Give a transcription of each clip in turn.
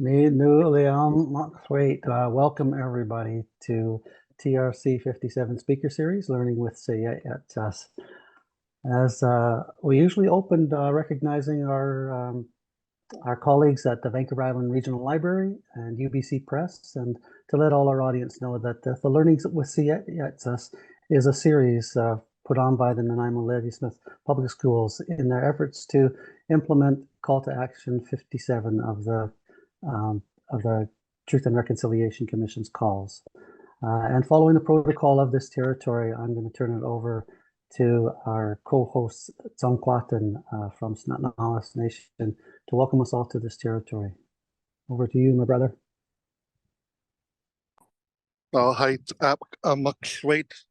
Me, Nu, Liam, Wait, welcome everybody to TRC 57 speaker series, Learning with Syeyutsus. As we usually opened recognizing our colleagues at the Vancouver Island Regional Library and UBC Press, and to let all our audience know that the Learning with Syeyutsus is a series put on by the Nanaimo Ladysmith Public Schools in their efforts to implement Call to Action 57 of the Truth and Reconciliation Commission's calls. And following the protocol of this territory, I'm going to turn it over to our co-host, Tsongkwatan from Snotnawas Nation, to welcome us all to this territory. Over to you, my brother. Hi, Makwait.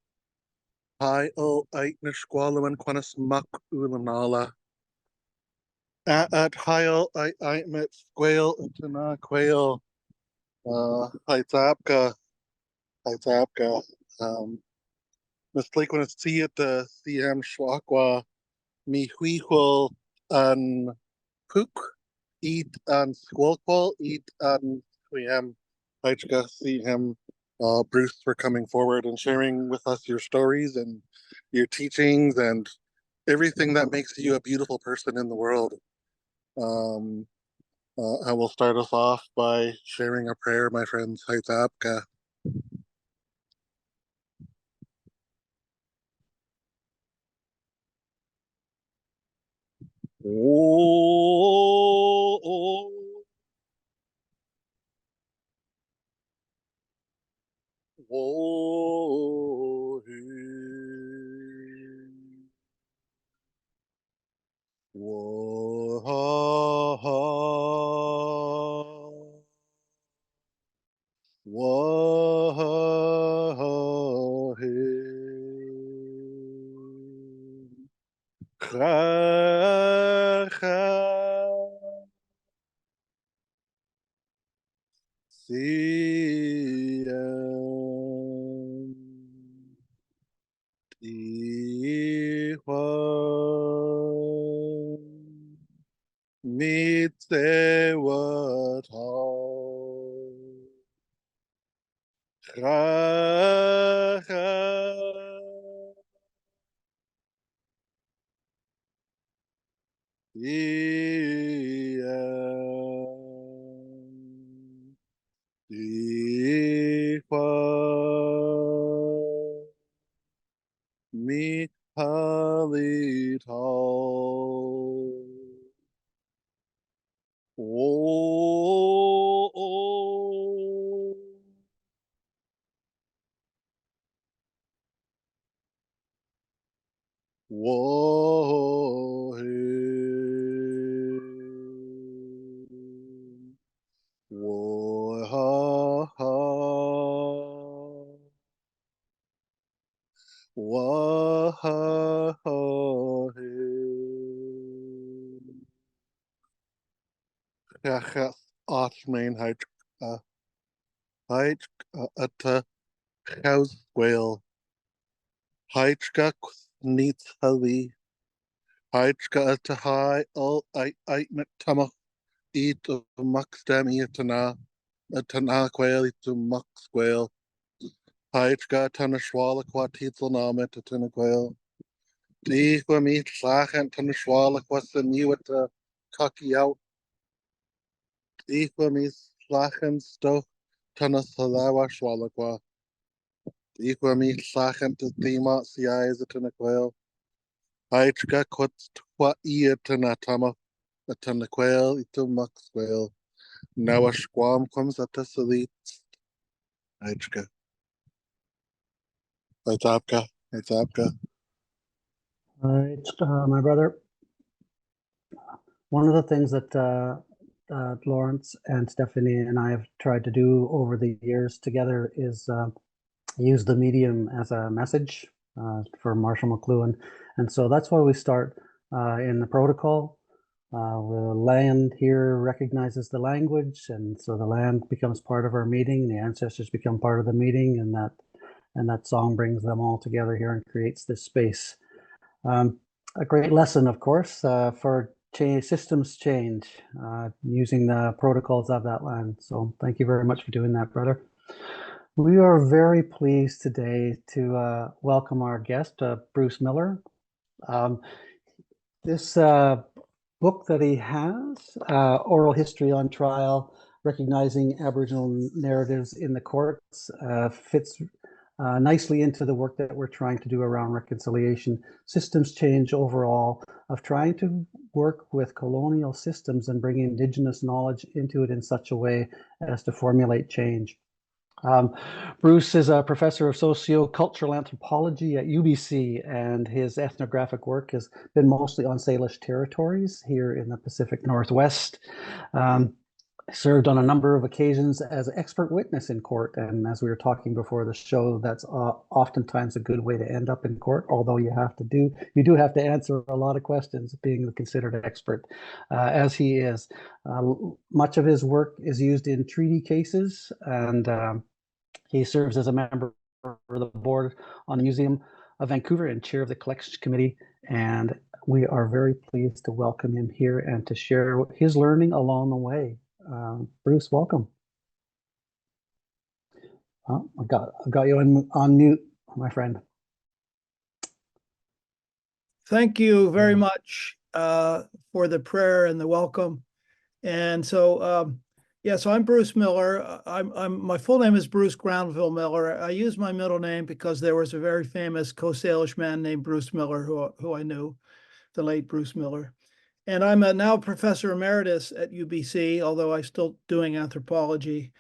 Hi, Ait Nishqualaman Quanis Mak Ulamnala. At Heil, I met Squale, Tana Quail. Hi, Tapka. Mistake when it's see it, CM Schwakwa, Mi Huihul, and Pook, eat and Squalqual, eat and Huyam. Haichka, see him. Bruce, for coming forward and sharing with us your stories and your teachings and everything that makes you a beautiful person in the world. I will start us off by sharing a prayer, my friends. Haitzapka. Oh, oh, Mi halital. Oh, oh. Whoa, whoa, ha, ha. Whoa, ha, ha, Chachas Atmain Hydra at House Whale Hydra Neat Hali Hydra at High all I Tama eat of Max Demi at Tana Quail to Max Quail Hydra Tana Schwala Quatitzel Namet at Tana Quail Die for me Sachen Tana Schwala was the new at the cocky out for me Sachen stuff Tana Salawa Schwala for me Sachen to Thema CI at Tana Quail Hydra Quats Twa ear Tana Tama at Tana Quail ito Max Quail now a squam comes at the Salit Hydra. It's Apka. All right, my brother. One of the things that Lawrence and Stephanie and I have tried to do over the years together is use the medium as a message for Marshall McLuhan. And so that's why we start in the protocol. The land here recognizes the language, and so the land becomes part of our meeting. The ancestors become part of the meeting, and that song brings them all together here and creates this space. A great lesson, of course, for systems change using the protocols of that land. So thank you very much for doing that, brother. We are very pleased today to welcome our guest, Bruce Miller. This book that he has, Oral History on Trial, Recognizing Aboriginal Narratives in the Courts, fits nicely into the work that we're trying to do around reconciliation, systems change overall, of trying to work with colonial systems and bring Indigenous knowledge into it in such a way as to formulate change. Bruce is a professor of sociocultural anthropology at UBC, and his ethnographic work has been mostly on Salish territories here in the Pacific Northwest. Served on a number of occasions as an expert witness in court, and as we were talking before the show, that's oftentimes a good way to end up in court, although you do have to answer a lot of questions being considered an expert, as he is. Much of his work is used in treaty cases, and he serves as a member of the board on the Museum of Vancouver and chair of the collections committee. And we are very pleased to welcome him here and to share his learning along the way. Bruce, welcome. Oh, I've got you on mute, my friend. Thank you very much for the prayer and the welcome. And so, so I'm Bruce Miller. My full name is Bruce Granville Miller. I use my middle name because there was a very famous Coast Salish man named Bruce Miller who I knew, the late Bruce Miller. And I'm now professor emeritus at UBC, although I'm still doing anthropology.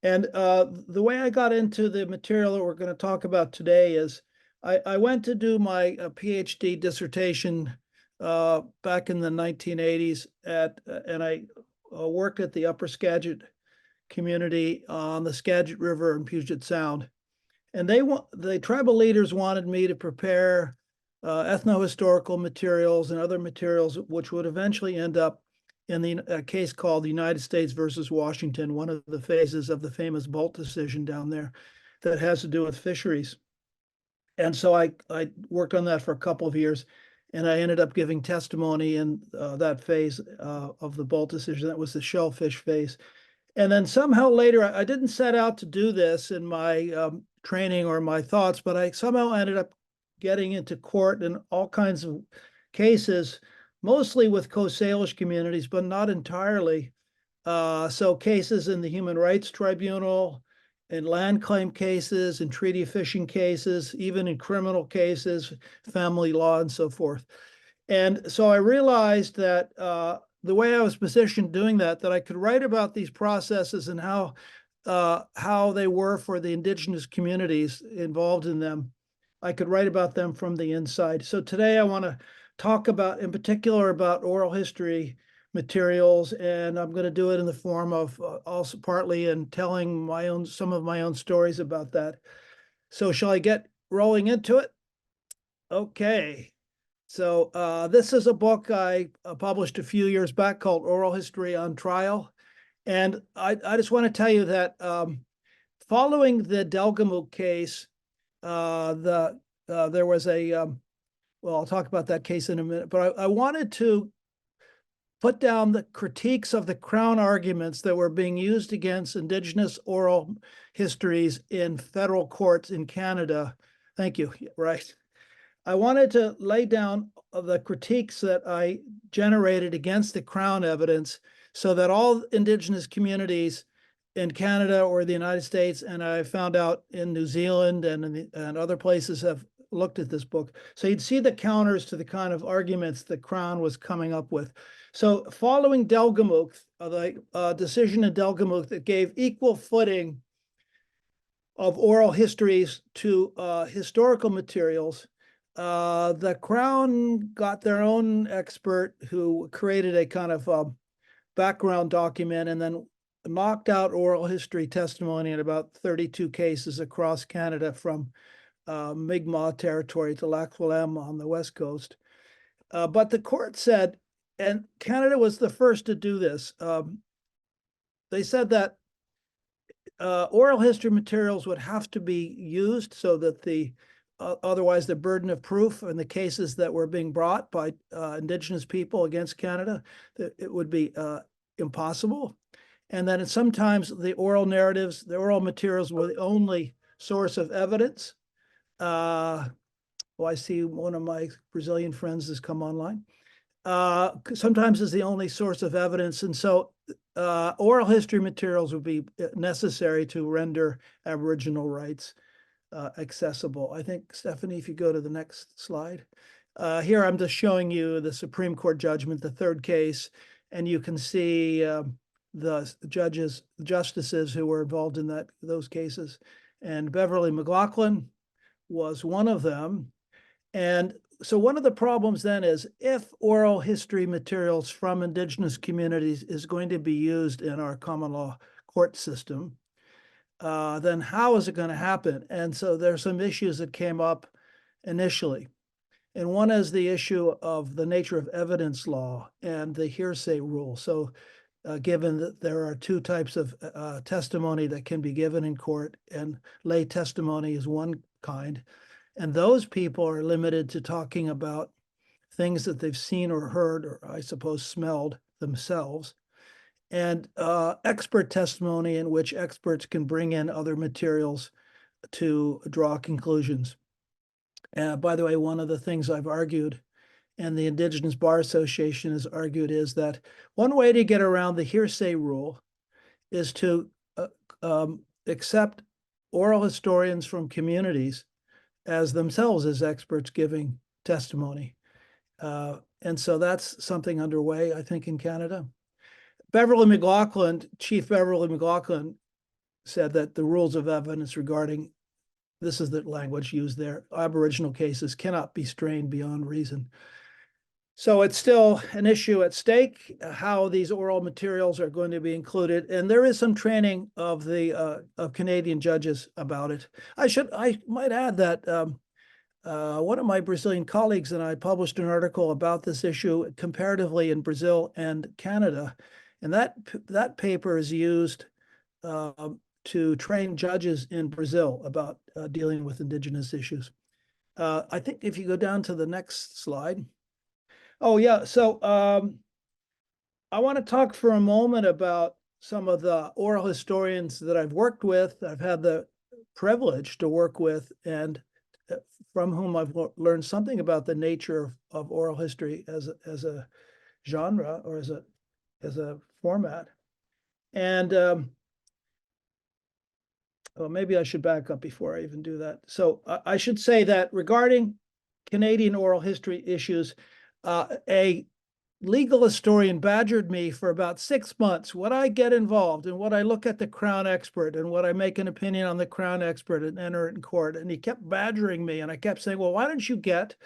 And the way I got into the material that we're going to talk about today is I went to do my PhD dissertation back in the 1980s and I worked at the Upper Skagit community on the Skagit River in Puget Sound. And the tribal leaders wanted me to prepare ethnohistorical materials and other materials which would eventually end up in a case called the United States versus Washington, one of the phases of the famous Bolt decision down there that has to do with fisheries. And so I worked on that for a couple of years, and I ended up giving testimony in that phase of the Bolt decision. That was the shellfish phase. And then somehow later, I didn't set out to do this in my training or my thoughts, but I somehow ended up getting into court in all kinds of cases, mostly with Coast Salish communities, but not entirely. So cases in the Human Rights Tribunal, in land claim cases, in treaty fishing cases, even in criminal cases, family law, and so forth. And so I realized that the way I was positioned doing that I could write about these processes and how they were for the Indigenous communities involved in them. I could write about them from the inside. So today I want to talk about, in particular, about oral history materials, and I'm going to do it in the form of also partly in telling some of my own stories about that. So shall I get rolling into it? Okay. So this is a book I published a few years back called Oral History on Trial. And I just want to tell you that following the Delgamuukw case, there was well, I'll talk about that case in a minute, but I wanted to put down the critiques of the Crown arguments that were being used against Indigenous oral histories in federal courts in Canada. Thank you. Right. I wanted to lay down the critiques that I generated against the Crown evidence so that all Indigenous communities in Canada or the United States, and I found out in New Zealand and other places have looked at this book. So you'd see the counters to the kind of arguments the Crown was coming up with. So following Delgamuukw, the decision in Delgamuukw that gave equal footing of oral histories to historical materials, the Crown got their own expert who created a kind of background document and then knocked out oral history testimony in about 32 cases across Canada from Mi'kmaq territory to Lac Whilame on the west coast. But the court said, and Canada was the first to do this, they said that oral history materials would have to be used so that the otherwise the burden of proof in the cases that were being brought by Indigenous people against Canada, that it would be impossible. And then sometimes the oral narratives, the oral materials were the only source of evidence. Well, I see one of my Brazilian friends has come online. Sometimes is the only source of evidence. And so oral history materials would be necessary to render Aboriginal rights accessible. I think, Stephanie, if you go to the next slide. Here I'm just showing you the Supreme Court judgment, the third case, and you can see the justices who were involved in those cases. And Beverly McLaughlin was one of them. And so one of the problems then is if oral history materials from Indigenous communities is going to be used in our common law court system, then how is it going to happen? And so there's some issues that came up initially. And one is the issue of the nature of evidence law and the hearsay rule. So given that there are two types of testimony that can be given in court, and lay testimony is one kind, and those people are limited to talking about things that they've seen or heard, or I suppose smelled themselves, and expert testimony in which experts can bring in other materials to draw conclusions. By the way, one of the things I've argued, and the Indigenous Bar Association has argued, is that one way to get around the hearsay rule is to accept oral historians from communities as themselves as experts giving testimony. And so that's something underway, I think, in Canada. Chief Beverly McLaughlin said that the rules of evidence regarding, this is the language used there, Aboriginal cases cannot be strained beyond reason. So it's still an issue at stake, how these oral materials are going to be included. And there is some training of Canadian judges about it. I might add that one of my Brazilian colleagues and I published an article about this issue comparatively in Brazil and Canada. And that paper is used to train judges in Brazil about dealing with Indigenous issues. I think if you go down to the next slide. Oh, yeah. So I want to talk for a moment about some of the oral historians that I've worked with, I've had the privilege to work with, and from whom I've learned something about the nature of oral history as a genre, or as a format. And well, maybe I should back up before I even do that. So I should say that regarding Canadian oral history issues, a legal historian badgered me for about 6 months. Would I get involved, and would I look at the Crown expert, and would I make an opinion on the Crown expert and enter it in court? And he kept badgering me, and I kept saying, well, why don't you get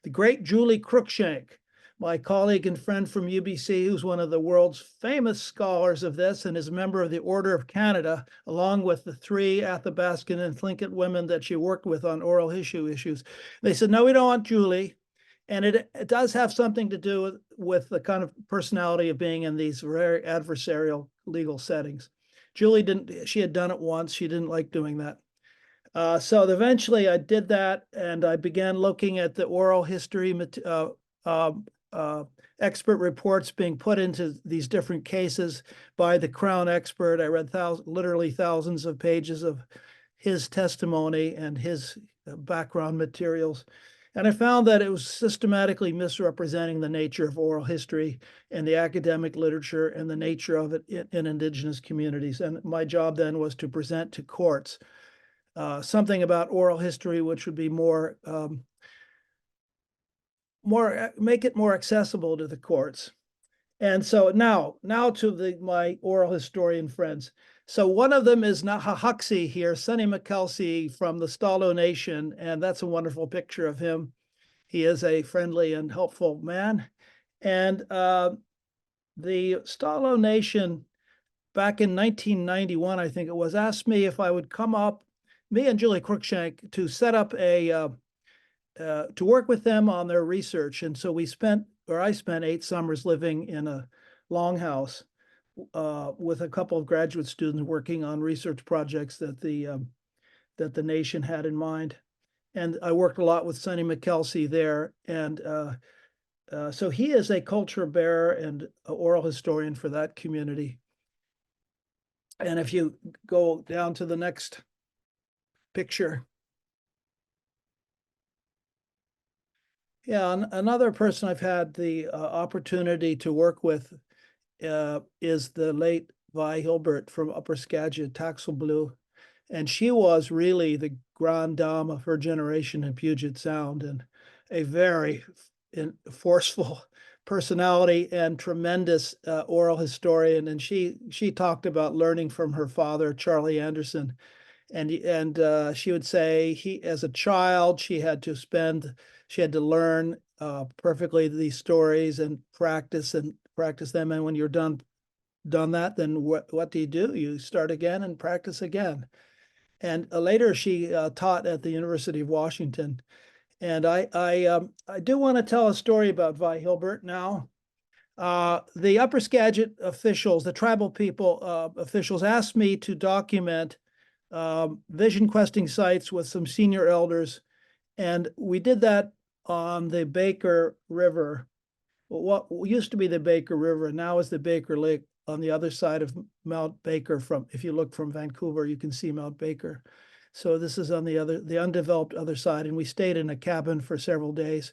the great Julie Cruikshank, my colleague and friend from UBC, who's one of the world's famous scholars of this and is a member of the Order of Canada, along with the 3 Athabascan and Tlingit women that she worked with on oral issues. They said, no, we don't want Julie. And it does have something to do with the kind of personality of being in these very adversarial legal settings. Julie she had done it once. She didn't like doing that. So eventually I did that, and I began looking at the oral history expert reports being put into these different cases by the Crown expert. I read literally thousands of pages of his testimony and his background materials. And I found that it was systematically misrepresenting the nature of oral history and the academic literature and the nature of it in Indigenous communities. And my job then was to present to courts something about oral history, which would be make it more accessible to the courts. And so now to my oral historian friends. So one of them is Nahahuxi here, Sonny McKelsey from the Stalo Nation, and that's a wonderful picture of him. He is a friendly and helpful man. And the Stalo Nation, back in 1991, I think it was, asked me if I would come up, me and Julie Cruikshank, to set up to work with them on their research. And so I spent 8 summers living in a longhouse with a couple of graduate students working on research projects that the nation had in mind. and I worked a lot with Sonny McKelsey there. And so he is a culture bearer and an oral historian for that community. And if you go down to the next picture. Yeah, another person I've had the opportunity to work with is the late Vi Hilbert from Upper Skagit, Taxel Blue. And she was really the grande dame of her generation in Puget Sound, and a very forceful personality and tremendous oral historian. And she talked about learning from her father, Charlie Anderson. And she would say as a child, she had to learn perfectly these stories and practice them. And when you're done that, then what do? You start again and practice again. And later she taught at the University of Washington. And I do want to tell a story about Vi Hilbert now. The Upper Skagit officials, the tribal people officials, asked me to document vision questing sites with some senior elders. And we did that on the Baker River. What used to be the Baker River now is the Baker Lake on the other side of Mount Baker. If you look from Vancouver, you can see Mount Baker. So this is on the undeveloped other side. And we stayed in a cabin for several days.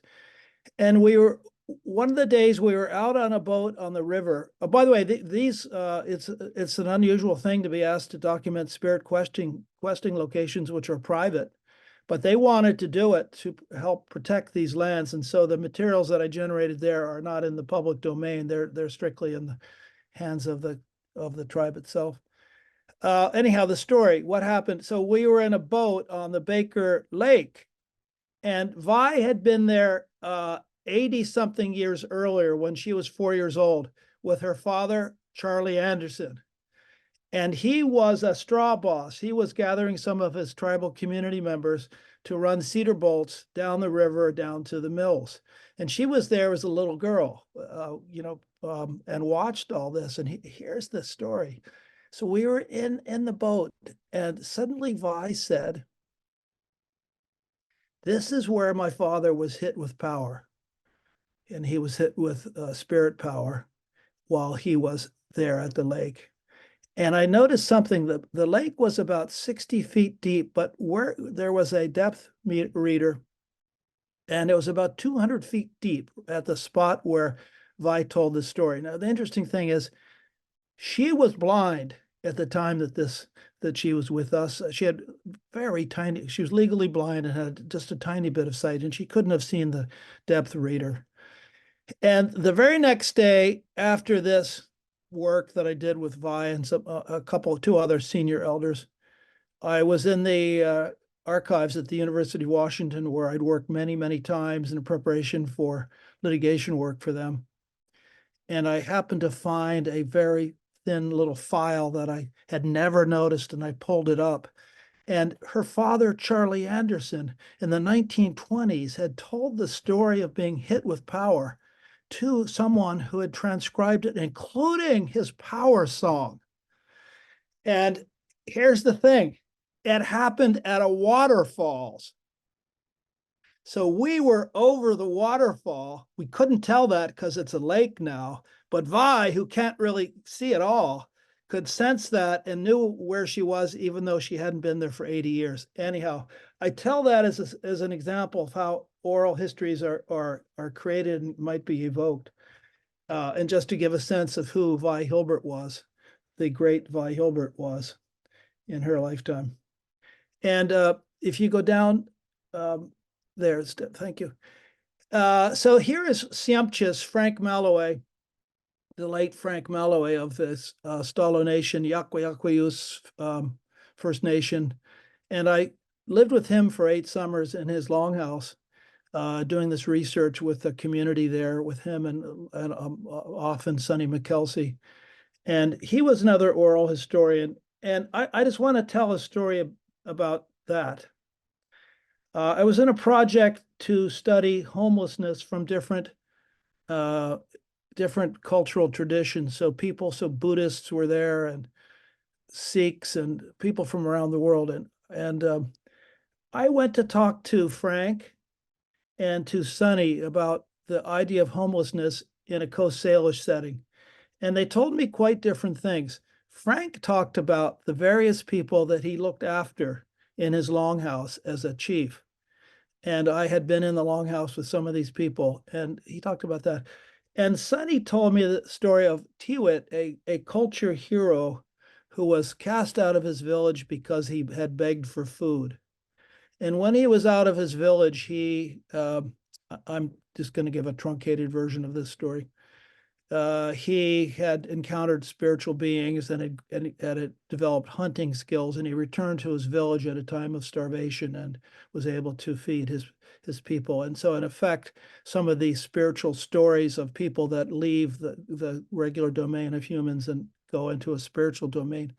And one of the days we were out on a boat on the river. Oh, by the way, it's an unusual thing to be asked to document spirit questing locations which are private, but they wanted to do it to help protect these lands. And so the materials that I generated there are not in the public domain. They're strictly in the hands of the tribe itself. Anyhow, the story, what happened? So we were in a boat on the Baker Lake, and Vi had been there 80-something years earlier when she was 4 years old with her father, Charlie Anderson. And he was a straw boss. He was gathering some of his tribal community members to run cedar bolts down the river, down to the mills. And she was there as a little girl, and watched all this. And here's the story. So we were in the boat, and suddenly Vi said, "This is where my father was hit with power." And he was hit with spirit power while he was there at the lake. And I noticed something, that the lake was about 60 feet deep, but where there was a depth reader, and it was about 200 feet deep at the spot where Vi told the story. Now, the interesting thing is she was blind at the time that she was with us. She had she was legally blind and had just a tiny bit of sight, and she couldn't have seen the depth reader. And the very next day after this work that I did with Vi and two other senior elders, I was in the archives at the University of Washington, where I'd worked many, many times in preparation for litigation work for them. And I happened to find a very thin little file that I had never noticed, and I pulled it up. And her father, Charlie Anderson, in the 1920s, had told the story of being hit with power to someone who had transcribed it, including his power song. And here's the thing, it happened at a waterfalls. So we were over the waterfall. We couldn't tell that because it's a lake now, but Vi, who can't really see at all, could sense that and knew where she was, even though she hadn't been there for 80 years. Anyhow, I tell that as an example of how oral histories are created and might be evoked. And just to give a sense of who Vi Hilbert was, the great Vi Hilbert was in her lifetime. And if you go down, thank you. So here is Syeyutsus, Frank Malloway, the late Frank Malloway of this Stalo Nation, Yakwayus First Nation. And I lived with him for 8 summers in his longhouse, doing this research with the community there, with him and often Sonny McKelsey. And he was another oral historian. And I just want to tell a story about that. I was in a project to study homelessness from different cultural traditions. So Buddhists were there, and Sikhs, and people from around the world. And I went to talk to Frank and to Sonny about the idea of homelessness in a Coast Salish setting. And they told me quite different things. Frank talked about the various people that he looked after in his longhouse as a chief. And I had been in the longhouse with some of these people, and he talked about that. And Sonny told me the story of Tiwit, a culture hero who was cast out of his village because he had begged for food. And when he was out of his village, I'm just going to give a truncated version of this story. He had encountered spiritual beings and had developed hunting skills, and he returned to his village at a time of starvation and was able to feed his people. And so, in effect, some of these spiritual stories of people that leave the regular domain of humans and go into a spiritual domain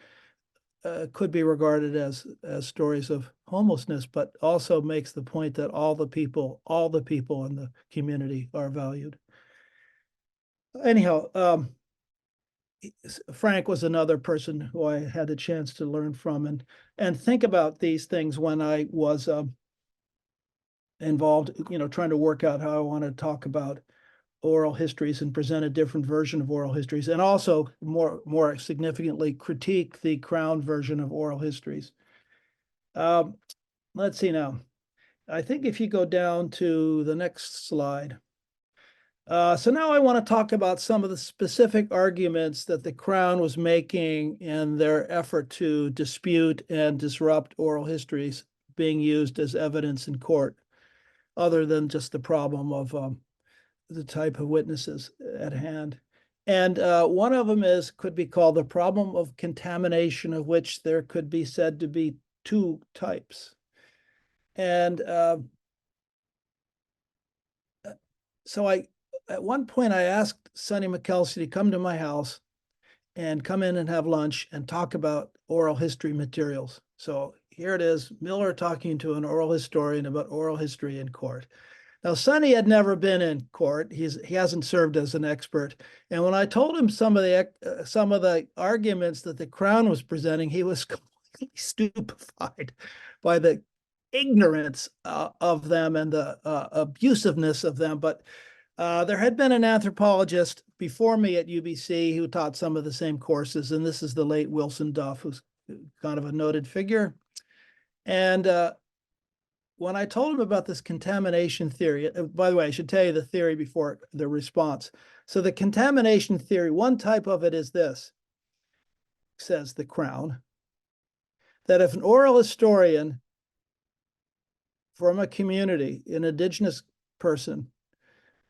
could be regarded as stories of homelessness, but also makes the point that all the people in the community are valued. Anyhow, Frank was another person who I had a chance to learn from and think about these things when I was involved, trying to work out how I want to talk about oral histories and present a different version of oral histories, and also more significantly critique the Crown version of oral histories. Let's see now. I think if you go down to the next slide. So now I want to talk about some of the specific arguments that the Crown was making in their effort to dispute and disrupt oral histories being used as evidence in court, other than just the problem of the type of witnesses at hand. And one of them could be called the problem of contamination, of which there could be said to be two types. And so at one point, I asked Sonny McKelsey to come to my house and come in and have lunch and talk about oral history materials. So here it is, Miller talking to an oral historian about oral history in court. Now, Sonny had never been in court. He hasn't served as an expert. And when I told him some of the arguments that the Crown was presenting, he was completely stupefied by the ignorance of them and the abusiveness of them. But there had been an anthropologist before me at UBC who taught some of the same courses, and this is the late Wilson Duff, who's kind of a noted figure. And when I told him about this contamination theory, by the way, I should tell you the theory before the response. So the contamination theory, one type of it is this, says the Crown, that if an oral historian from a community, an indigenous person,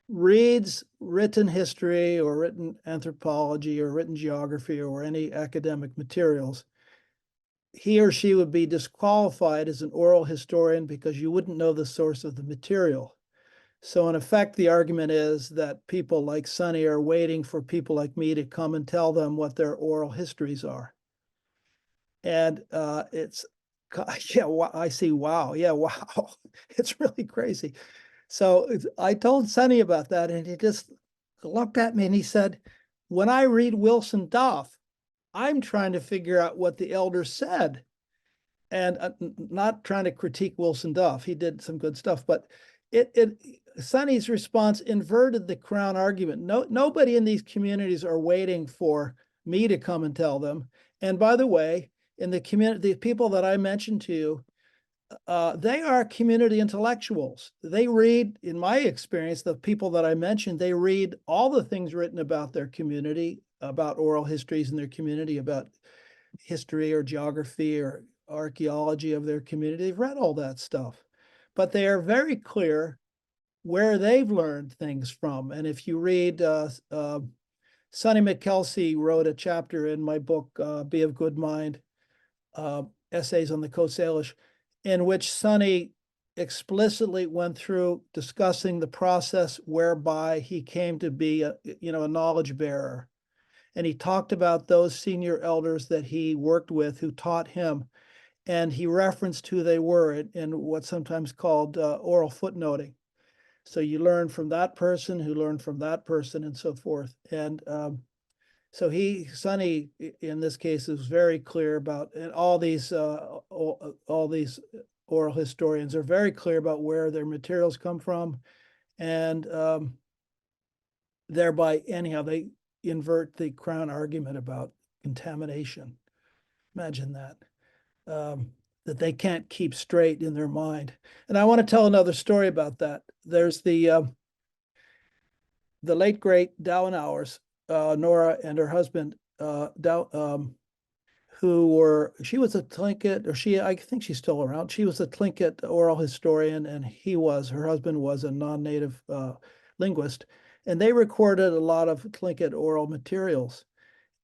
reads written history or written anthropology or written geography or any academic materials, he or she would be disqualified as an oral historian because you wouldn't know the source of the material. So in effect, the argument is that people like Sonny are waiting for people like me to come and tell them what their oral histories are. And it's, yeah, I see, wow, yeah, wow, it's really crazy. So I told Sonny about that, and he just looked at me and he said, when I read Wilson Duff, I'm trying to figure out what the elders said, and not trying to critique Wilson Duff. He did some good stuff, but Sonny's response inverted the Crown argument. Nobody in these communities are waiting for me to come and tell them. And by the way, in the community, the people that I mentioned to you, they are community intellectuals. They read, in my experience, the people that I mentioned, they read all the things written about their community, about oral histories in their community, about history or geography or archaeology of their community. They've read all that stuff, but they are very clear where they've learned things from. And if you read, Sonny McKelsey wrote a chapter in my book, Be of Good Mind, Essays on the Coast Salish, in which Sonny explicitly went through discussing the process whereby he came to be a knowledge bearer. And he talked about those senior elders that he worked with who taught him. And he referenced who they were in what's sometimes called oral footnoting. So you learn from that person who learned from that person and so forth. And so Sonny, in this case, is very clear about all these oral historians are very clear about where their materials come from, and thereby, anyhow, they invert the Crown argument about contamination. Imagine that. That they can't keep straight in their mind. And I want to tell another story about that. There's the late great Dowenhours, Nora and her husband, she was a Tlingit, I think she's still around. She was a Tlingit oral historian, and her husband was a non-native linguist. And they recorded a lot of Tlingit oral materials.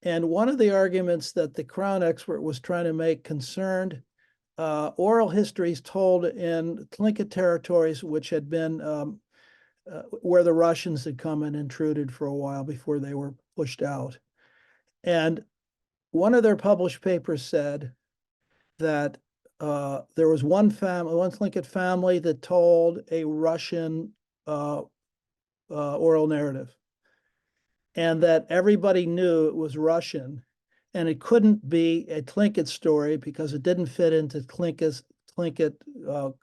And one of the arguments that the Crown expert was trying to make concerned oral histories told in Tlingit territories, which had been where the Russians had come and intruded for a while before they were pushed out. And one of their published papers said that there was one Tlingit family that told a Russian oral narrative, and that everybody knew it was Russian, and it couldn't be a Tlingit story because it didn't fit into Tlingit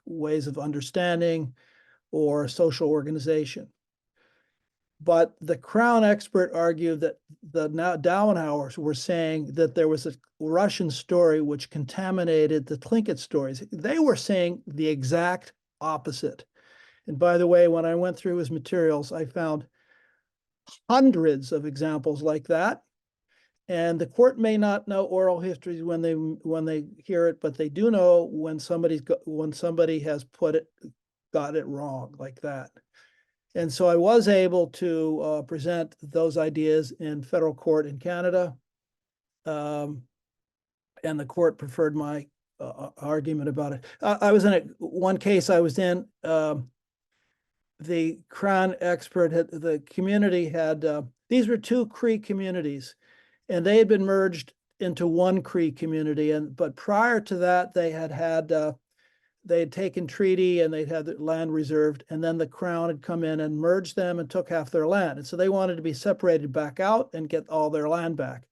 ways of understanding or social organization. But the Crown expert argued that the Dowenhours were saying that there was a Russian story which contaminated the Tlingit stories. They were saying the exact opposite. And by the way, when I went through his materials, I found hundreds of examples like that. And the court may not know oral histories when they hear it, but they do know when somebody has got it wrong like that. And so I was able to present those ideas in federal court in Canada. And the court preferred my argument about it. I was in one case I was in, the Crown expert the community had, these were two Cree communities, and they had been merged into one Cree community. But prior to that, they had taken treaty and they'd had the land reserved, and then the Crown had come in and merged them and took half their land. And so they wanted to be separated back out and get all their land back.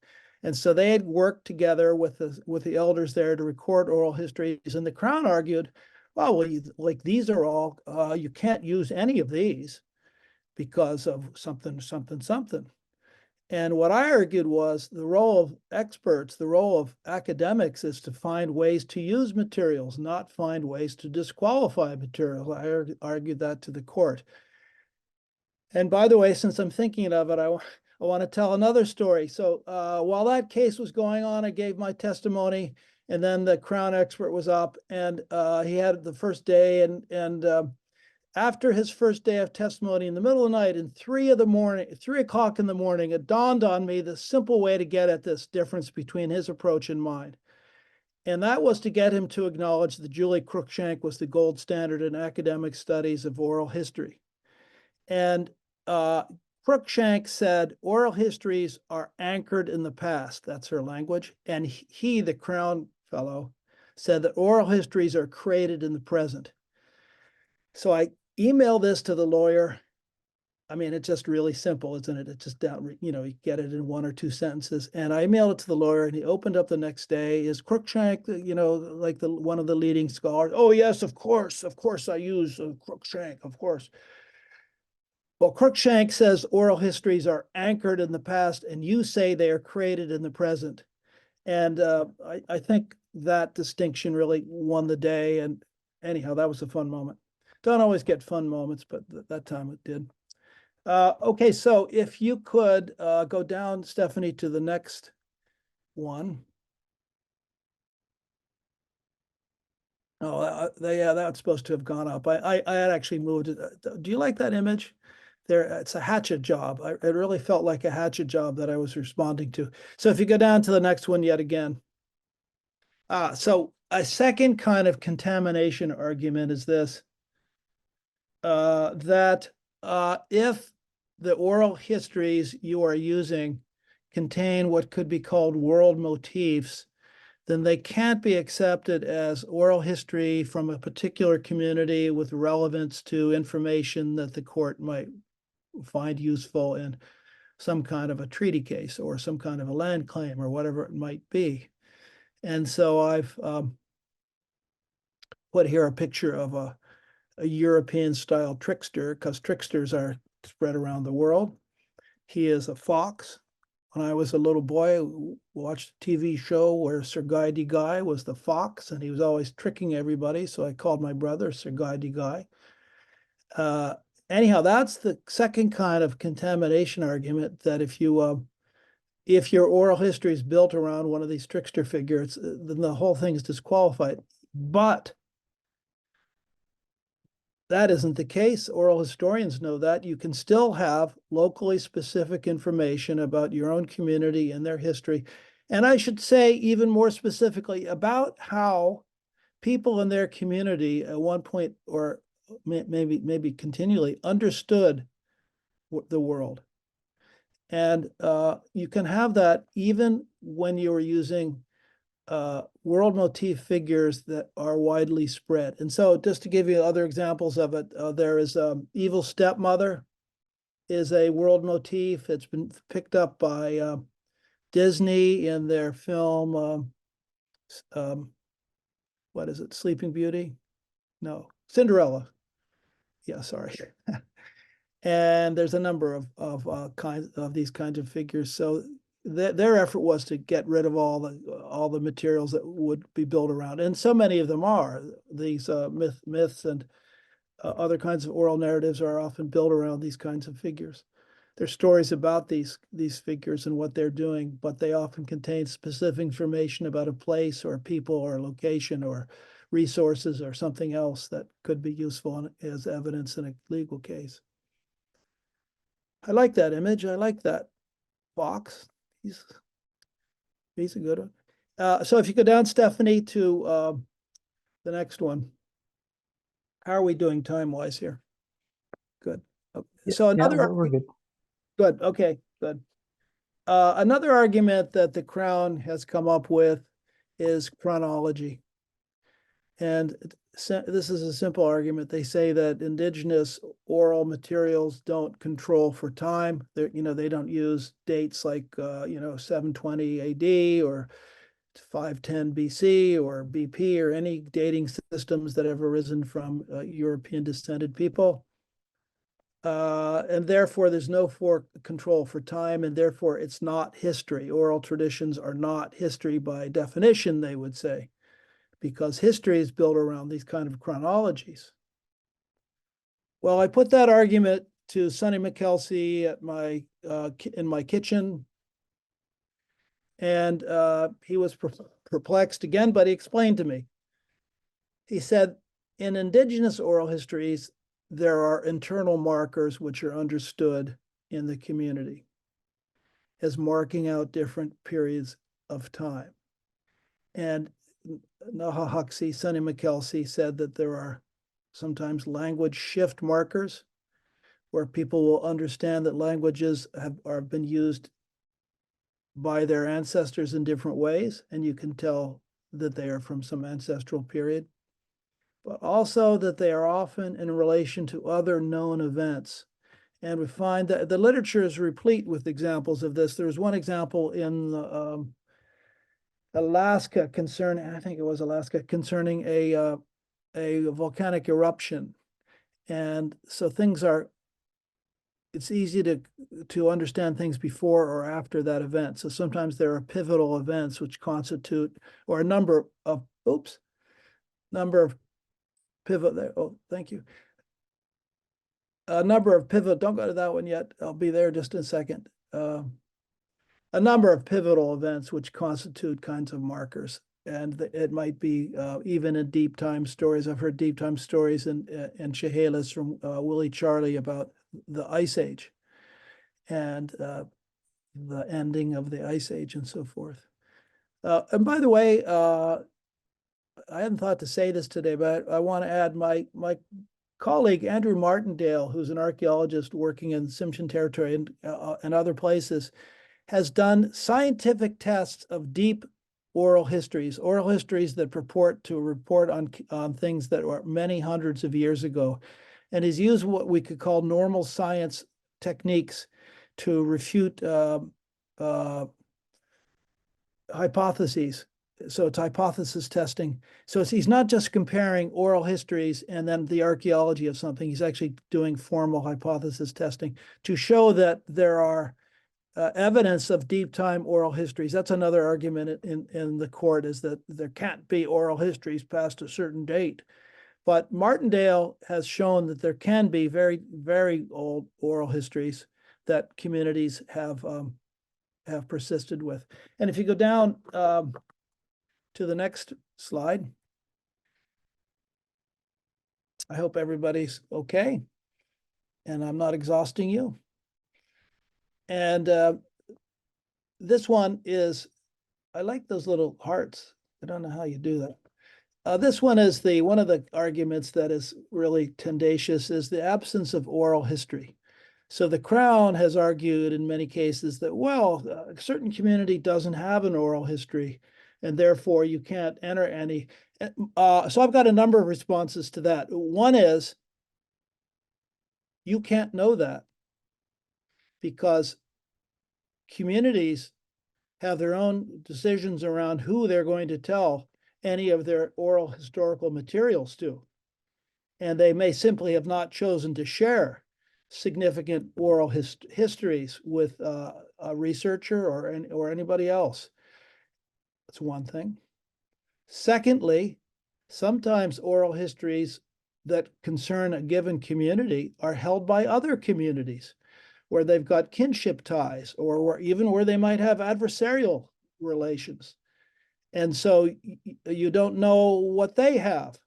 And so they had worked together with the elders there to record oral histories. And the Crown argued, well, these are all, you can't use any of these because of something, something, something. And what I argued was the role of experts, the role of academics is to find ways to use materials, not find ways to disqualify materials. I argued that to the court. And by the way, since I'm thinking of it, I want to tell another story. So while that case was going on, I gave my testimony, and then the Crown expert was up, and he had the first day, and after his first day of testimony, in the middle of the night, in 3 o'clock in the morning, it dawned on me the simple way to get at this difference between his approach and mine. And that was to get him to acknowledge that Julie Cruikshank was the gold standard in academic studies of oral history. And Cruikshank said oral histories are anchored in the past. That's her language. And he, the Crown fellow, said that oral histories are created in the present. So I emailed this to the lawyer. I mean, it's just really simple, isn't it? It's just down, you get it in 1 or 2 sentences. And I emailed it to the lawyer, and he opened up the next day. Is Cruikshank, like one of the leading scholars? Oh, yes, of course I use Cruikshank, of course. Well, Cruikshank says oral histories are anchored in the past, and you say they are created in the present. And I think that distinction really won the day. And anyhow, that was a fun moment. Don't always get fun moments, but that time it did. Okay, so if you could go down, Stephanie, to the next one. Oh, yeah, that's supposed to have gone up. I had actually moved it. Do you like that image? It's a hatchet job. It really felt like a hatchet job that I was responding to. So if you go down to the next one yet again. So a second kind of contamination argument is this. That if the oral histories you are using contain what could be called world motifs, then they can't be accepted as oral history from a particular community with relevance to information that the court might find useful in some kind of a treaty case or some kind of a land claim or whatever it might be. And so I've put here a picture of a European-style trickster, because tricksters are spread around the world. He is a fox. When I was a little boy, I watched a TV show where Sir Guy de Guy was the fox, and he was always tricking everybody, so I called my brother Sir Guy de Guy. Anyhow, that's the second kind of contamination argument, that if your oral history is built around one of these trickster figures, then the whole thing is disqualified. But that isn't the case. Oral historians know that. You can still have locally specific information about your own community and their history. And I should say, even more specifically, about how people in their community at one point, or maybe continually, understood the world. And you can have that even when you're using world motif figures that are widely spread. And so just to give you other examples of it, there is Evil Stepmother is a world motif. It's been picked up by Disney in their film, what is it, Sleeping Beauty? No, Cinderella. Yeah, sorry. And there's a number of these kinds of figures. So their effort was to get rid of all the materials that would be built around, and so many of them are. These myths and other kinds of oral narratives are often built around these kinds of figures. There's stories about these figures and what they're doing, but they often contain specific information about a place or people or a location or resources or something else that could be useful as evidence in a legal case. I like that image. I like that fox. He's a good one. So if you go down, Stephanie, to the next one. How are we doing time-wise here? Good. So another we're good. Good. Okay, good. Another argument that the Crown has come up with is chronology. And this is a simple argument. They say that indigenous oral materials don't control for time. They don't use dates like 720 AD or 510 BC or BP or any dating systems that have arisen from European descended people. And therefore, there's no control for time, and therefore it's not history. Oral traditions are not history by definition, they would say, because history is built around these kind of chronologies. Well, I put that argument to Sonny McKelsey at in my kitchen, and he was perplexed again, but he explained to me. He said, in indigenous oral histories, there are internal markers which are understood in the community as marking out different periods of time. And Nahahuxi, Sonny McKelsey, said that there are sometimes language shift markers where people will understand that languages have been used by their ancestors in different ways, and you can tell that they are from some ancestral period, but also that they are often in relation to other known events. And we find that the literature is replete with examples of this. There's one example in Alaska concerning a volcanic eruption. And so it's easy to understand things before or after that event. So sometimes there are pivotal events which constitute, or a number of pivot there. Oh, thank you. A number of pivot, don't go to that one yet. I'll be there just in a second. A number of pivotal events which constitute kinds of markers. And it might be even in deep time stories. I've heard deep time stories and Chehalis from Willie Charlie about the Ice Age and the ending of the Ice Age and so forth. And by the way, I hadn't thought to say this today, but I want to add my colleague, Andrew Martindale, who's an archaeologist working in Tsimshian territory and other places, has done scientific tests of deep oral histories that purport to report on things that were many hundreds of years ago. And he's used what we could call normal science techniques to refute hypotheses so it's hypothesis testing. So he's not just comparing oral histories and then the archaeology of something. He's actually doing formal hypothesis testing to show that there are evidence of deep time oral histories. That's another argument in the court, is that there can't be oral histories past a certain date. But Martindale has shown that there can be very, very old oral histories that communities have persisted with. And if you go down to the next slide, I hope everybody's okay and I'm not exhausting you. And this one is, I like those little hearts. I don't know how you do that. This one is one of the arguments that is really tendacious, is the absence of oral history. So the Crown has argued in many cases that, well, a certain community doesn't have an oral history, and therefore you can't enter any. So I've got a number of responses to that. One is, you can't know that because communities have their own decisions around who they're going to tell any of their oral historical materials to. And they may simply have not chosen to share significant oral histories with a researcher or anybody else. That's one thing. Secondly, sometimes oral histories that concern a given community are held by other communities where they've got kinship ties, or even where they might have adversarial relations. And so you don't know what they have.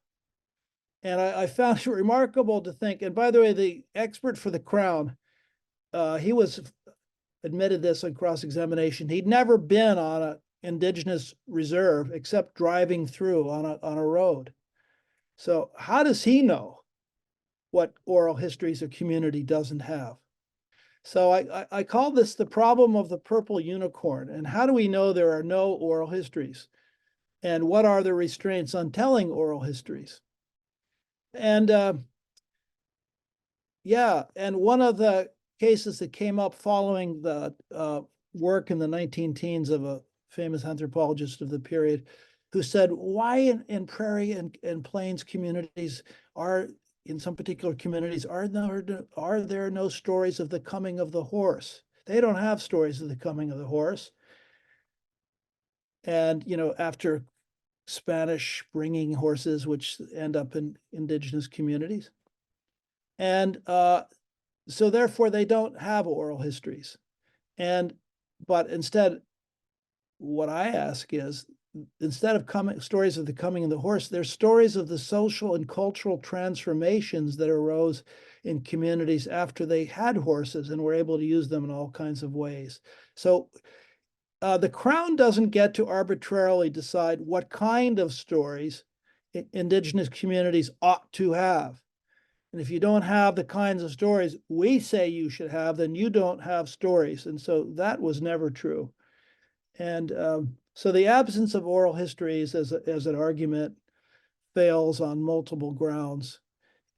And I found it remarkable to think, and by the way, the expert for the Crown, he was admitted this on cross-examination. He'd never been on an indigenous reserve except driving through on a road. So how does he know what oral histories a community doesn't have? So I call this the problem of the purple unicorn. And how do we know there are no oral histories? And what are the restraints on telling oral histories? And yeah, and one of the cases that came up following the work in the 19-teens of a famous anthropologist of the period, who said, why in prairie and plains communities in some particular communities, are there no stories of the coming of the horse? They don't have stories of the coming of the horse. And, after Spanish bringing horses, which end up in indigenous communities. And so therefore they don't have oral histories. But instead, what I ask is, instead of stories of the coming of the horse, there's stories of the social and cultural transformations that arose in communities after they had horses and were able to use them in all kinds of ways. So the Crown doesn't get to arbitrarily decide what kind of stories indigenous communities ought to have. And if you don't have the kinds of stories we say you should have, then you don't have stories. And so that was never true. And so the absence of oral histories as an argument fails on multiple grounds.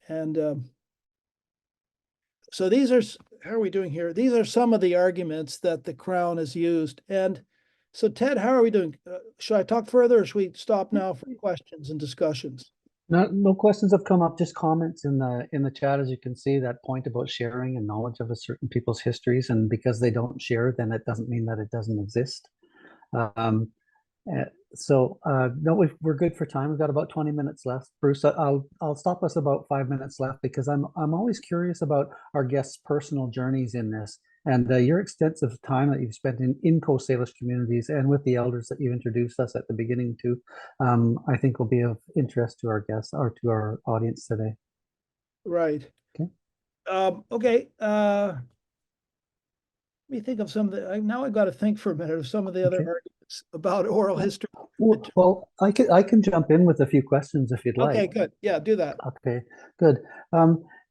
And so these are, how are we doing here? These are some of the arguments that the Crown has used. And so Ted, how are we doing? Should I talk further, or should we stop now for questions and discussions? No questions have come up, just comments in the chat. As you can see, that point about sharing and knowledge of a certain people's histories, and because they don't share, then it doesn't mean that it doesn't exist. No, we're good for time. We've got about 20 minutes left. Bruce, I'll stop us about 5 minutes left, because I'm always curious about our guests' personal journeys in this, and your extensive time that you've spent in Coast Salish communities and with the elders that you introduced us at the beginning to, I think will be of interest to our guests or to our audience today. Right. Okay. Okay. Let me think of some of the, now I've got to think for a minute of some of the other arguments about oral history. Well, I can jump in with a few questions if you'd like. Okay, good. Yeah, do that. Okay, good.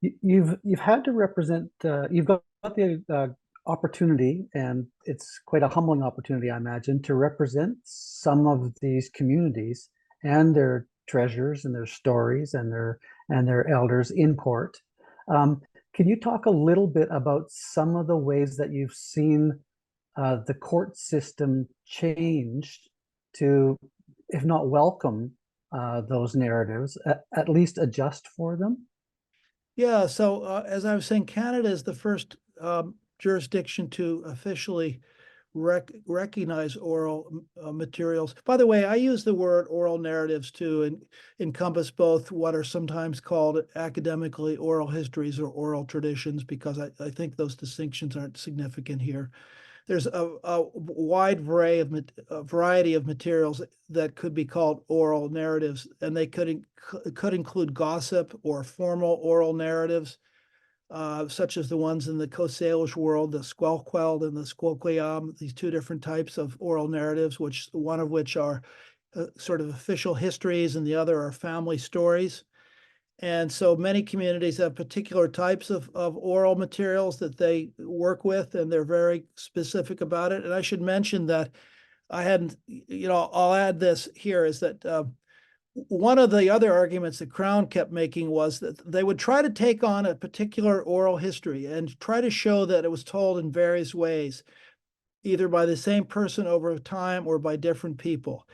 You've had to represent, you've got the opportunity, and it's quite a humbling opportunity, I imagine, to represent some of these communities and their treasures and their stories and their elders in court. Can you talk a little bit about some of the ways that you've seen the court system changed to if not welcome those narratives, at least adjust for them? Yeah, so as I was saying, Canada is the first jurisdiction to officially recognize oral materials. By the way, I use the word oral narratives to encompass both what are sometimes called academically oral histories or oral traditions, because I think those distinctions aren't significant here. There's a wide variety of materials that could be called oral narratives, and they could include gossip or formal oral narratives, such as the ones in the Coast Salish world, the Squelqueld and the Squelquiam, these two different types of oral narratives, which one of which are sort of official histories and the other are family stories. And so many communities have particular types of oral materials that they work with, and they're very specific about it. And I should mention that I hadn't, I'll add this here, is that one of the other arguments the Crown kept making was that they would try to take on a particular oral history and try to show that it was told in various ways, either by the same person over time or by different people.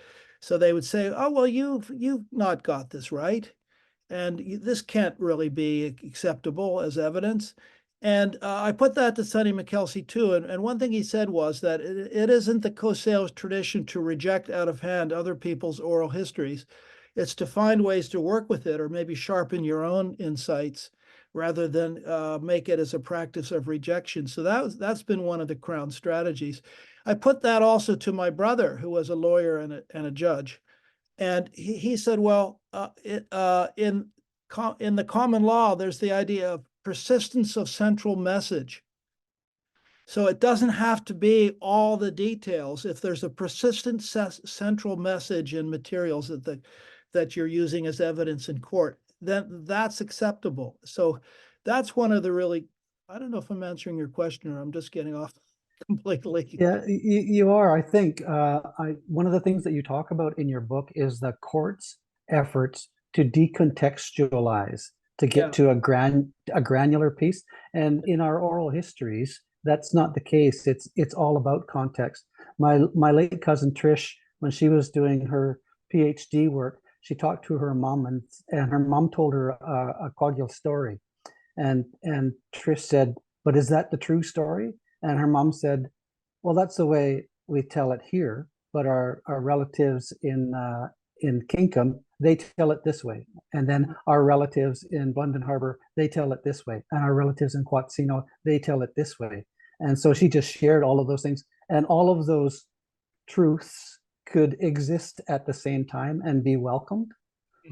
So they would say, oh, well, you've not got this right, and this can't really be acceptable as evidence. And I put that to Sonny McKelsey too. And one thing he said was that it isn't the Coast Salish tradition to reject out of hand other people's oral histories. It's to find ways to work with it or maybe sharpen your own insights rather than make it as a practice of rejection. So that's been one of the Crown strategies. I put that also to my brother, who was a lawyer and a judge. And he said, well, in the common law, there's the idea of persistence of central message. So it doesn't have to be all the details. If there's a persistent central message in materials that you're using as evidence in court, then that's acceptable. So that's one of the really, I don't know if I'm answering your question or I'm just getting off completely. Yeah, you are. I think one of the things that you talk about in your book is the court's efforts to decontextualize, to get to a granular piece. And in our oral histories, that's not the case. It's all about context. My late cousin Trish, when she was doing her PhD work, she talked to her mom, and her mom told her a Cogill story, and Trish said, "But is that the true story?" And her mom said, well, that's the way we tell it here, but our relatives in Kinkham, they tell it this way. And then our relatives in London Harbor, they tell it this way. And our relatives in Quatsino, they tell it this way. And so she just shared all of those things. And all of those truths could exist at the same time and be welcomed.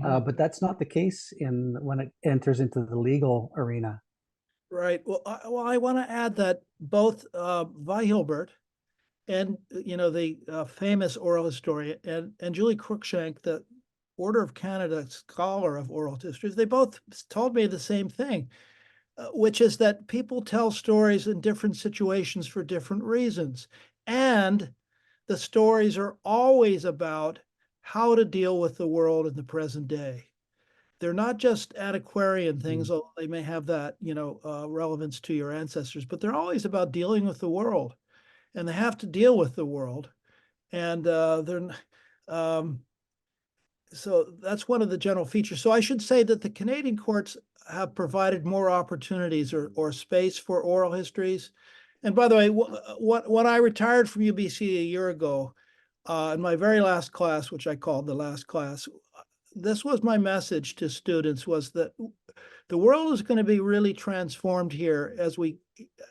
But that's not the case when it enters into the legal arena. Right. Well, I want to add that both Weihilbert and the famous oral historian and Julie Cruikshank, the Order of Canada scholar of oral histories, they both told me the same thing, which is that people tell stories in different situations for different reasons, and the stories are always about how to deal with the world in the present day. They're not just antiquarian things, although they may have that, relevance to your ancestors, but they're always about dealing with the world, and they have to deal with the world. And so that's one of the general features. So I should say that the Canadian courts have provided more opportunities or space for oral histories. And by the way, when I retired from UBC a year ago, in my very last class, which I called the last class, this was my message to students, was that the world is going to be really transformed here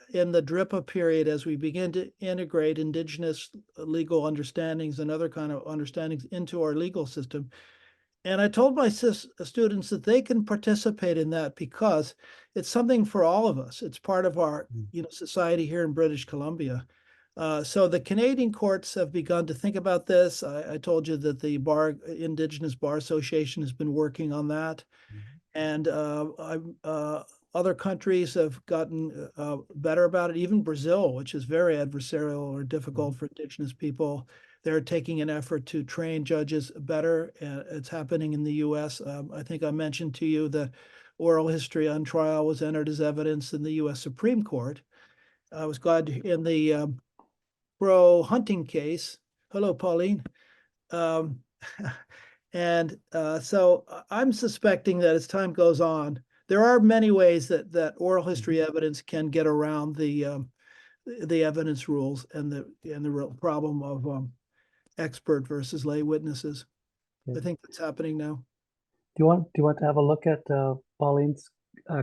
in the DRIPA period, as we begin to integrate Indigenous legal understandings and other kind of understandings into our legal system. And I told my students that they can participate in that because it's something for all of us. It's part of our society here in British Columbia. So the Canadian courts have begun to think about this. I told you that the Indigenous Bar Association has been working on that. And other countries have gotten better about it. Even Brazil, which is very adversarial or difficult for Indigenous people, they're taking an effort to train judges better. It's happening in the U.S. I think I mentioned to you that oral history on trial was entered as evidence in the U.S. Supreme Court. I was glad in the Crow hunting case. Hello, Pauline. And so I'm suspecting that as time goes on, there are many ways that oral history evidence can get around the evidence rules and the real problem of expert versus lay witnesses. I think that's happening now. Do you want to have a look at Pauline's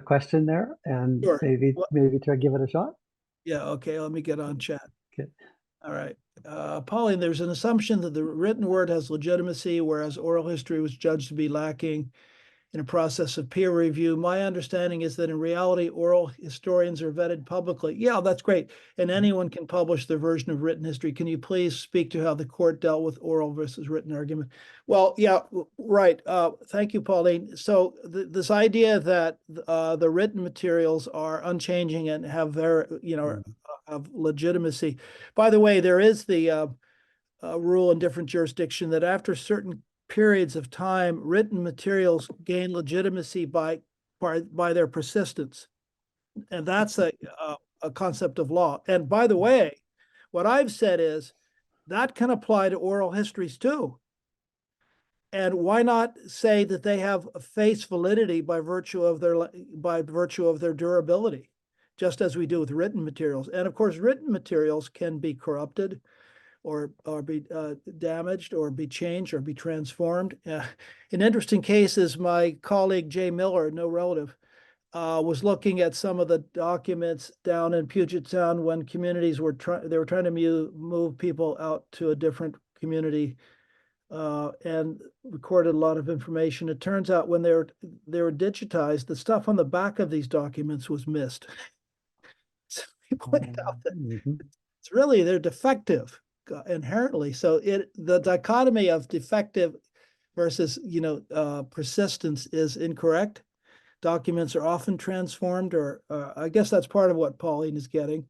question there and Sure. maybe try to give it a shot? Yeah, okay, let me get on chat. Okay. All right. Pauline, there's an assumption that the written word has legitimacy, whereas oral history was judged to be lacking in a process of peer review. My understanding is that in reality, oral historians are vetted publicly. Yeah, that's great. And anyone can publish their version of written history. Can you please speak to how the court dealt with oral versus written argument? Well, yeah, right. Thank you, Pauline. So this idea that the written materials are unchanging and have have legitimacy. By the way, there is the rule in different jurisdiction that after certain periods of time, written materials gain legitimacy by their persistence, and that's a concept of law. And by the way, what I've said is that can apply to oral histories too. And why not say that they have face validity by virtue of their durability, just as we do with written materials. And of course, written materials can be corrupted, or be damaged, or be changed, or be transformed. An interesting case is my colleague Jay Miller, no relative, was looking at some of the documents down in Puget Sound when communities were trying to move people out to a different community, and recorded a lot of information. It turns out when they were digitized, the stuff on the back of these documents was missed. So he pointed out that it's really, they're defective inherently. So the dichotomy of defective versus persistence is incorrect. Documents are often transformed, or I guess that's part of what Pauline is getting.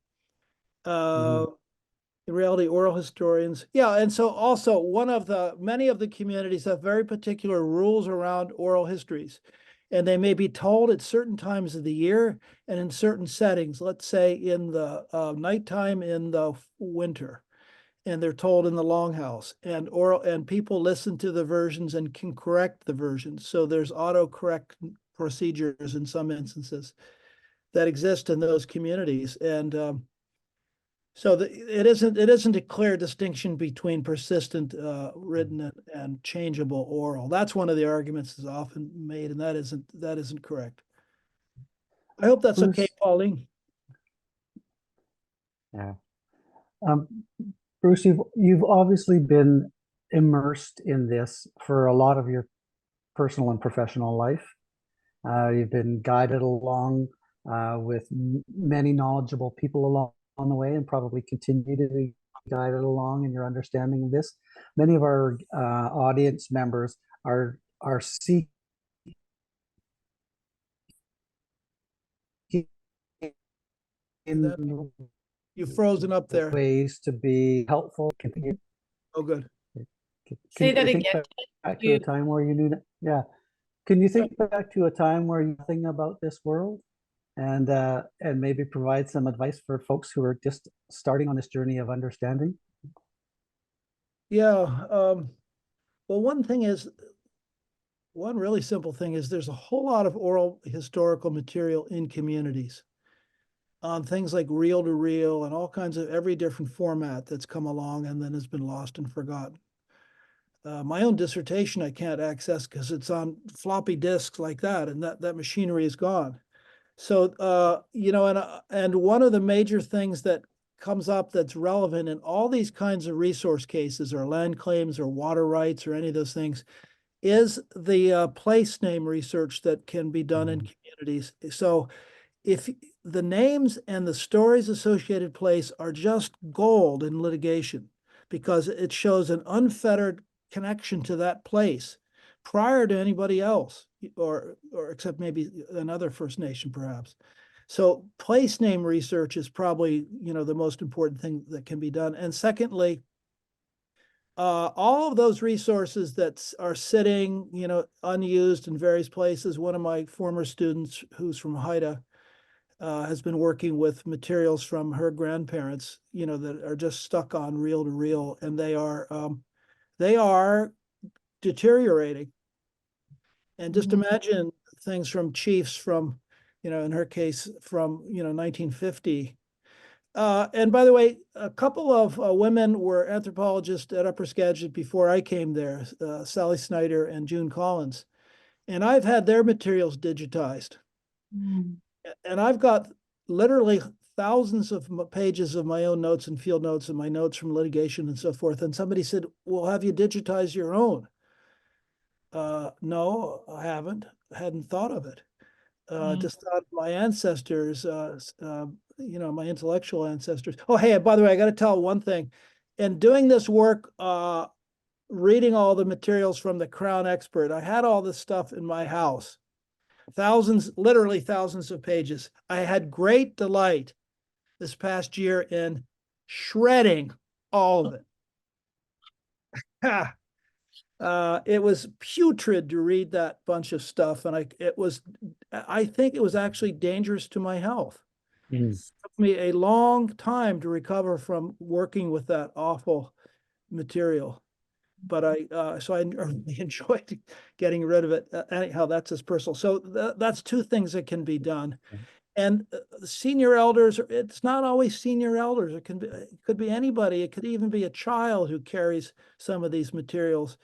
In reality, oral historians, yeah, and so also many of the communities have very particular rules around oral histories, and they may be told at certain times of the year and in certain settings. Let's say in the nighttime in the winter, and they're told in the longhouse, and people listen to the versions and can correct the versions. So there's autocorrect procedures in some instances that exist in those communities, and so it isn't a clear distinction between persistent written and changeable oral. That's one of the arguments that's often made, and that isn't correct. I hope that's okay, Pauline. Yeah. Bruce, you've obviously been immersed in this for a lot of your personal and professional life. You've been guided along with many knowledgeable people along the way, and probably continue to be guided along in your understanding of this. Many of our audience members are seeking You've frozen up there. Ways to be helpful. Oh, good. Say that again. Back to a time where you knew that, yeah. Can you think back to a time where you knew nothing about this world, and maybe provide some advice for folks who are just starting on this journey of understanding? Yeah. Well, one really simple thing is there's a whole lot of oral historical material in communities on things like reel to reel and all kinds of every different format that's come along and then has been lost and forgotten. My own dissertation I can't access because it's on floppy disks like that, and that machinery is gone. So, and one of the major things that comes up that's relevant in all these kinds of resource cases, or land claims or water rights or any of those things, is the place name research that can be done in communities. So if the names and the stories associated place are just gold in litigation, because it shows an unfettered connection to that place prior to anybody else, or except maybe another First Nation perhaps. So place name research is probably, the most important thing that can be done. And secondly, all of those resources that are sitting, unused in various places. One of my former students, who's from Haida, has been working with materials from her grandparents, that are just stuck on reel to reel, and they are deteriorating. And just imagine things from chiefs from, in her case, from, 1950. And by the way, a couple of women were anthropologists at Upper Skagit before I came there, Sally Snyder and June Collins. And I've had their materials digitized. And I've got literally thousands of pages of my own notes and field notes and my notes from litigation and so forth. And somebody said, well, have you digitized your own? No, I haven't. I hadn't thought of it. Just thought my ancestors, my intellectual ancestors. Oh, hey, by the way, I got to tell one thing. In doing this work, reading all the materials from the Crown expert, I had all this stuff in my house. Thousands, literally thousands of pages. I had great delight this past year in shredding all of it. It was putrid to read that bunch of stuff, and I think it was actually dangerous to my health. It took me a long time to recover from working with that awful material, but I really enjoyed getting rid of it. Anyhow, that's as personal. So that's two things that can be done. And senior elders, it's not always senior elders. It could be anybody. It could even be a child who carries some of these materials.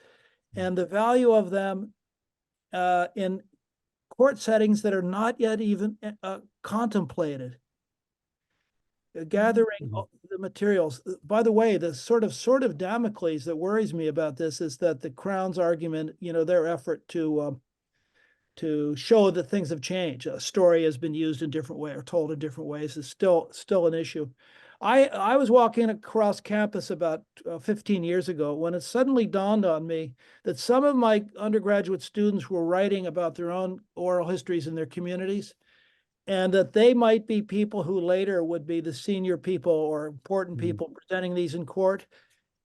And the value of them in court settings that are not yet even contemplated. Gathering the materials. By the way, the sort of Damocles that worries me about this is that the Crown's argument, their effort to show that things have changed. A story has been used in different ways or told in different ways is still an issue. I was walking across campus about 15 years ago when it suddenly dawned on me that some of my undergraduate students were writing about their own oral histories in their communities, and that they might be people who later would be the senior people or important people presenting these in court.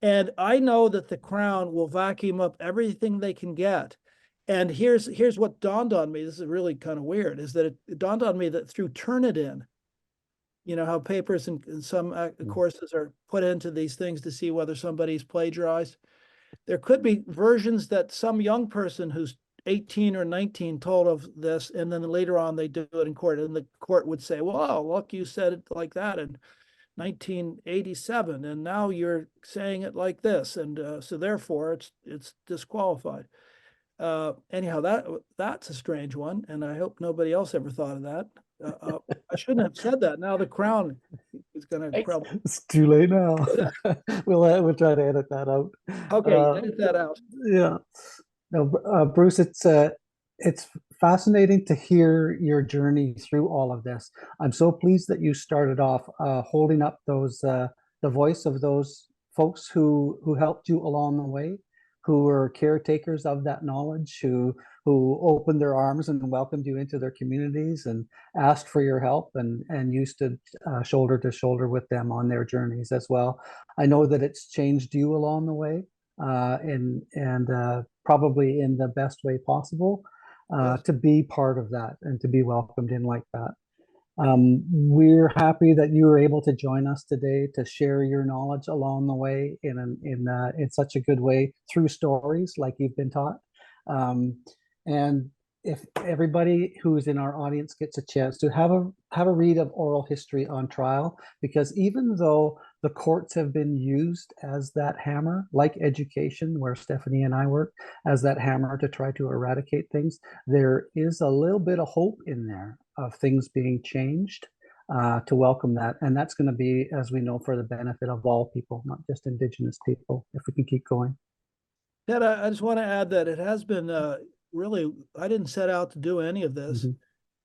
And I know that the Crown will vacuum up everything they can get. And here's what dawned on me. This is really kind of weird, is that it dawned on me that through Turnitin, how papers in some courses are put into these things to see whether somebody's plagiarized. There could be versions that some young person who's 18 or 19 told of this, and then later on they do it in court, and the court would say, well, look, you said it like that in 1987, and now you're saying it like this, and so therefore it's disqualified. Anyhow, that's a strange one, and I hope nobody else ever thought of that. I shouldn't have said that. Now the Crown is going to probably. It's too late now. We'll try to edit that out. Okay, edit that out. Yeah. No, Bruce, it's fascinating to hear your journey through all of this. I'm so pleased that you started off holding up the voice of those folks who helped you along the way, who were caretakers of that knowledge, who opened their arms and welcomed you into their communities and asked for your help, and you stood shoulder to shoulder with them on their journeys as well. I know that it's changed you along the way, and probably in the best way possible, to be part of that and to be welcomed in like that. We're happy that you were able to join us today to share your knowledge along the way in such a good way through stories like you've been taught. And if everybody who's in our audience gets a chance to have a read of Oral History on Trial, because even though the courts have been used as that hammer, like education, where Stephanie and I work, as that hammer to try to eradicate things, there is a little bit of hope in there of things being changed to welcome that. And that's going to be, as we know, for the benefit of all people, not just Indigenous people, if we can keep going. Ted, I just want to add that it has been really, I didn't set out to do any of this,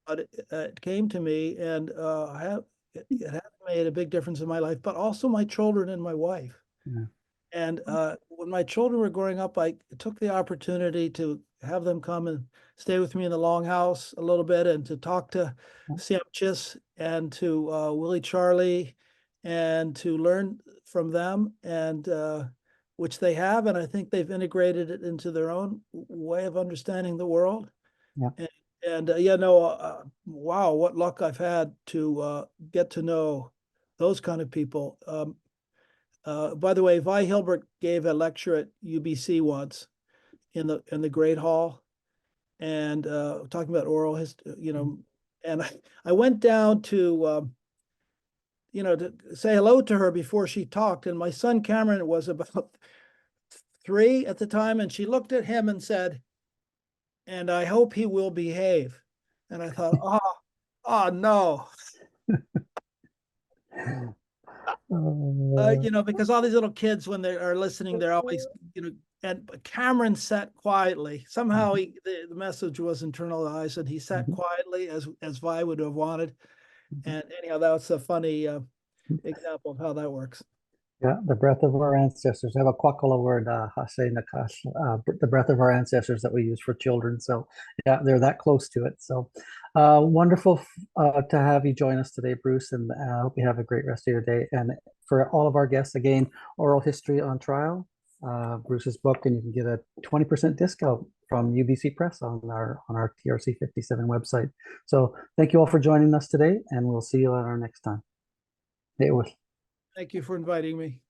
but it came to me, and it has made a big difference in my life, but also my children and my wife. Yeah. And when my children were growing up, I took the opportunity to have them come and stay with me in the Longhouse a little bit, and to talk to Syeyutsus and to Willie Charlie, and to learn from them, and which they have, and I think they've integrated it into their own way of understanding the world. Yeah. Wow, what luck I've had to get to know those kind of people. By the way, Vi Hilbert gave a lecture at UBC once, in the Great Hall, and talking about oral history, and I went down to to say hello to her before she talked, and my son Cameron was about 3 at the time, and she looked at him and said, "And I hope he will behave." And I thought, oh no. Because all these little kids, when they are listening, they're always, and Cameron sat quietly. Somehow the message was internalized, and he sat quietly as Vi would have wanted. And anyhow, that was a funny example of how that works. Yeah, the breath of our ancestors. I have a Kwakala word, Hase Nakash, the breath of our ancestors that we use for children. So yeah, they're that close to it. So wonderful to have you join us today, Bruce, and I hope you have a great rest of your day. And for all of our guests, again, Oral History on Trial, Bruce's book, and you can get a 20% discount from UBC Press on our TRC 57 website. So thank you all for joining us today, and we'll see you on our next time. It was. Thank you for inviting me.